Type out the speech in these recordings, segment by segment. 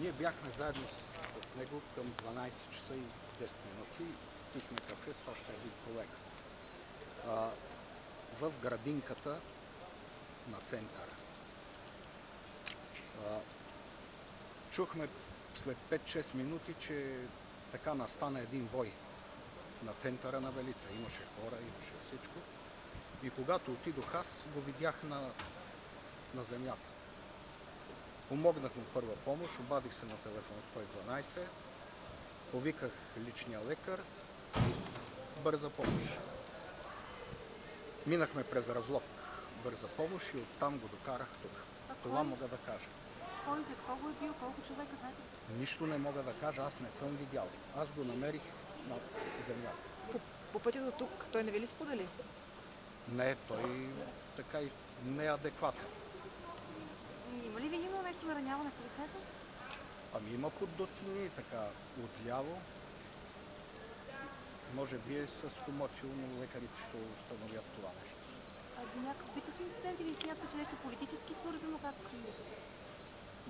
Ние бяхме заедно с него към 12 часа и 10 минути. Пихме кафе с още един колега. В градинката на центъра. Чухме след 5-6 минути, че така настана един вой на центъра на Велица. Имаше хора, имаше всичко. И когато отидох аз, го видях на земята. Помогнах му първа помощ, обадих се на телефон 112, повиках личния лекар и бърза помощ. Минахме през Разлог, бърза помощ и оттам го докарах тук. Това мога да кажа. Кой за какво го е бил? Колко човека знаете? Нищо не мога да кажа, аз не съм видял. Аз го намерих на земята. По пътя до тук той не ви ли сподели? Не, той така и неадекватен. Има ли видимо нещо за раняване в лицето? Ами има поддотини, така отляво. Може би е с комоцио, но лекарите ще установят това нещо. До някакъв битов инцидент или смятате, че нещо политически свързано, как?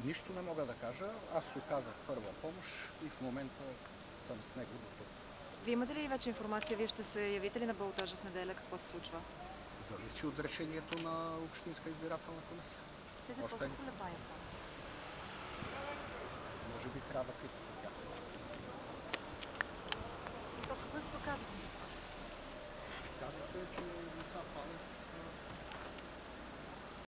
Нищо не мога да кажа. Аз оказах първа помощ и в момента съм с него до тук. Вие имате ли вече информация? Вие ще се явите ли на балотажа в неделя? Какво се случва? Зависи от решението на Общинска избирателна комисия. Те за какво се колебаят? Може би трябва да питате тях. То какво казвате? Казвате, че